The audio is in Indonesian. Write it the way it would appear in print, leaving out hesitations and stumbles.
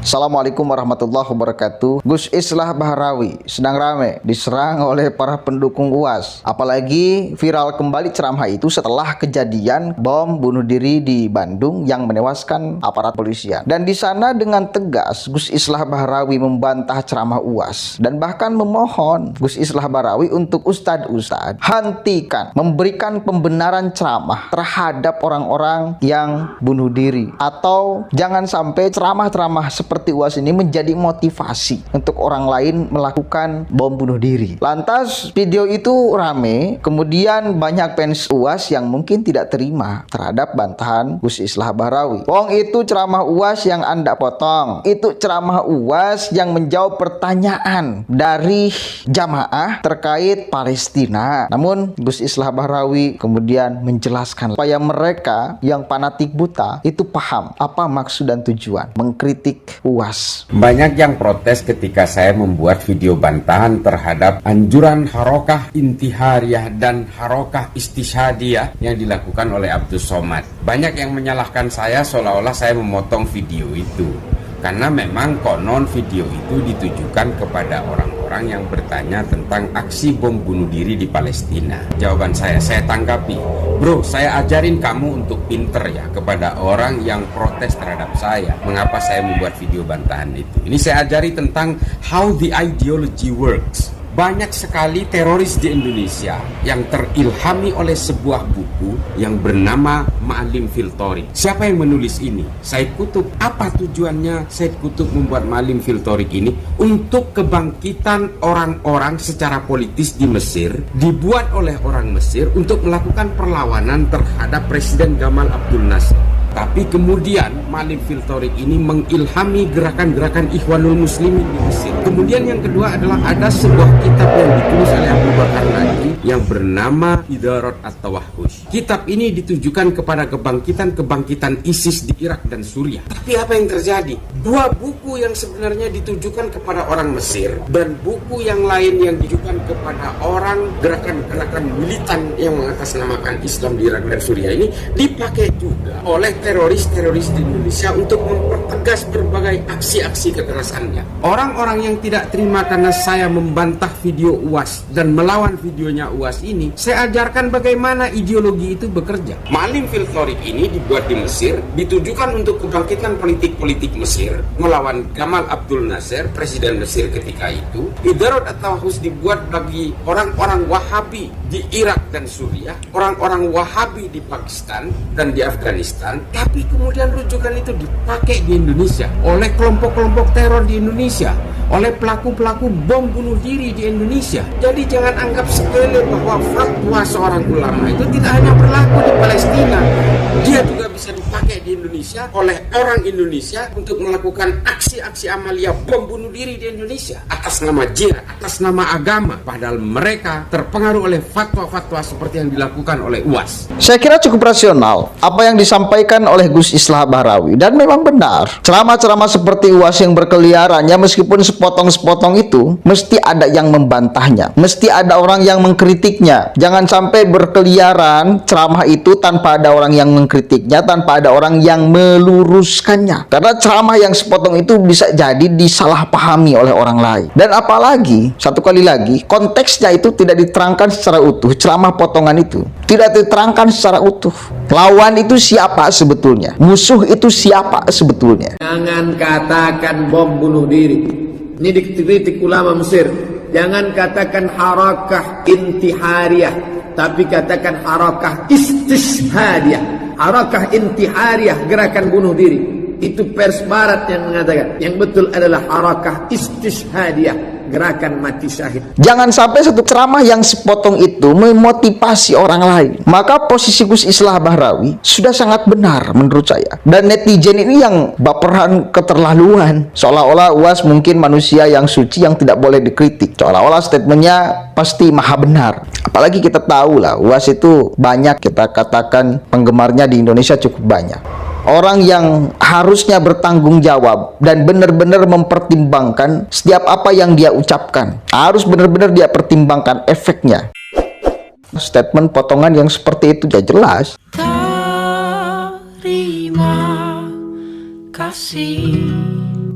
Assalamualaikum warahmatullahi wabarakatuh. Gus Islah Bahrawi sedang ramai diserang oleh para pendukung UAS. Apalagi viral kembali ceramah itu setelah kejadian bom bunuh diri di Bandung yang menewaskan aparat polisian. Dan di sana dengan tegas Gus Islah Bahrawi membantah ceramah UAS dan bahkan memohon Gus Islah Bahrawi untuk ustadz-ustadz hentikan memberikan pembenaran ceramah terhadap orang-orang yang bunuh diri, atau jangan sampai ceramah-ceramah seperti UAS ini menjadi motivasi untuk orang lain melakukan bom bunuh diri. Lantas video itu rame, kemudian banyak fans UAS yang mungkin tidak terima terhadap bantahan Gus Islah Bahrawi. Wong itu ceramah UAS yang Anda potong, itu ceramah UAS yang menjawab pertanyaan dari jamaah terkait Palestina. Namun Gus Islah Bahrawi kemudian menjelaskan supaya mereka yang fanatik buta itu paham apa maksud dan tujuan mengkritik UAS. Banyak yang protes ketika saya membuat video bantahan terhadap anjuran harokah intihariah dan harokah istishadiyah yang dilakukan oleh Abdus Somad. Banyak yang menyalahkan saya seolah-olah saya memotong video itu, karena memang konon video itu ditujukan kepada orang-orang yang bertanya tentang aksi bom bunuh diri di Palestina. Jawaban saya tanggapi, bro, saya ajarin kamu untuk pinter ya kepada orang yang protes terhadap saya. Mengapa saya membuat video bantahan itu? Ini saya ajari tentang how the ideology works. Banyak sekali teroris di Indonesia yang terilhami oleh sebuah buku yang bernama Ma'alim fil Thoriq. Siapa yang menulis ini? Said Qutb. Apa tujuannya Said Qutb membuat Ma'alim fil Thoriq ini? Untuk kebangkitan orang-orang secara politis di Mesir, dibuat oleh orang Mesir untuk melakukan perlawanan terhadap Presiden Gamal Abdul Nasser. Tapi kemudian Ma'alim fil Thoriq ini mengilhami gerakan-gerakan Ikhwanul Muslimin di Mesir. Kemudian yang kedua adalah ada sebuah kitab yang ditulis oleh Abu Bakar Naji yang bernama Idarat at-Tawahhush. Kitab ini ditujukan kepada kebangkitan ISIS di Irak dan Suriah. Tapi apa yang terjadi? Dua buku yang sebenarnya ditujukan kepada orang Mesir dan buku yang lain yang ditujukan kepada orang gerakan-gerakan militan yang mengatasnamakan Islam di Irak dan Suriah ini dipakai juga oleh teroris-teroris di Indonesia untuk mempertegas berbagai aksi-aksi kekerasannya. Orang-orang yang tidak terima karena saya membantah video UAS dan melawan videonya UAS ini, saya ajarkan bagaimana ideologi itu bekerja. Ma'alim fil Thoriq ini dibuat di Mesir, ditujukan untuk kebangkitan politik-politik Mesir melawan Gamal Abdul Nasser, presiden Mesir ketika itu. Idarat at-Tawahhush dibuat bagi orang-orang Wahabi di Irak dan Suriah, orang-orang Wahabi di Pakistan dan di Afghanistan. Tapi kemudian rujukan itu dipakai di Indonesia oleh kelompok-kelompok teror di Indonesia, oleh pelaku-pelaku bom bunuh diri di Indonesia. Jadi jangan anggap sepele bahwa fatwa seorang ulama itu tidak hanya berlaku di Palestina, dia juga bisa dipakai di Indonesia oleh orang Indonesia untuk melakukan aksi-aksi amalia bom bunuh diri di Indonesia atas nama jihad, atas nama agama, padahal mereka terpengaruh oleh fatwa-fatwa seperti yang dilakukan oleh UAS. Saya kira cukup rasional apa yang disampaikan oleh Gus Islah Bahrawi, dan memang benar. Ceramah-ceramah seperti UAS yang berkeliarannya, meskipun sepotong-sepotong itu, mesti ada yang membantahnya, mesti ada orang yang mengkritiknya. Jangan sampai berkeliaran ceramah itu tanpa ada orang yang mengkritiknya, tanpa ada orang yang meluruskannya. Karena ceramah yang sepotong itu bisa jadi disalahpahami oleh orang lain. Dan apalagi, satu kali lagi, konteksnya itu tidak diterangkan secara utuh. Ceramah potongan itu tidak diterangkan secara utuh. Lawan itu siapa sebetulnya? Musuh itu siapa sebetulnya? Jangan katakan bom bunuh diri. Ini dikritik ulama Mesir. Jangan katakan harakah intihariah, tapi katakan harakah istishhadiyah. Harakah intihariah, gerakan bunuh diri. Itu pers barat yang mengatakan. Yang betul adalah harakah istishhadiyah, gerakan mati syahid. Jangan sampai satu ceramah yang sepotong itu memotivasi orang lain. Maka posisi Gus Islah Bahrawi sudah sangat benar menurut saya. Dan netizen ini yang baperan keterlaluan, seolah-olah UAS mungkin manusia yang suci yang tidak boleh dikritik, seolah-olah statementnya pasti maha benar. Apalagi kita tahu lah, UAS itu banyak, kita katakan penggemarnya di Indonesia cukup banyak. Orang yang harusnya bertanggung jawab dan benar-benar mempertimbangkan setiap apa yang dia ucapkan. Harus benar-benar dia pertimbangkan efeknya. Statement potongan yang seperti itu ya jelas. Terima kasih.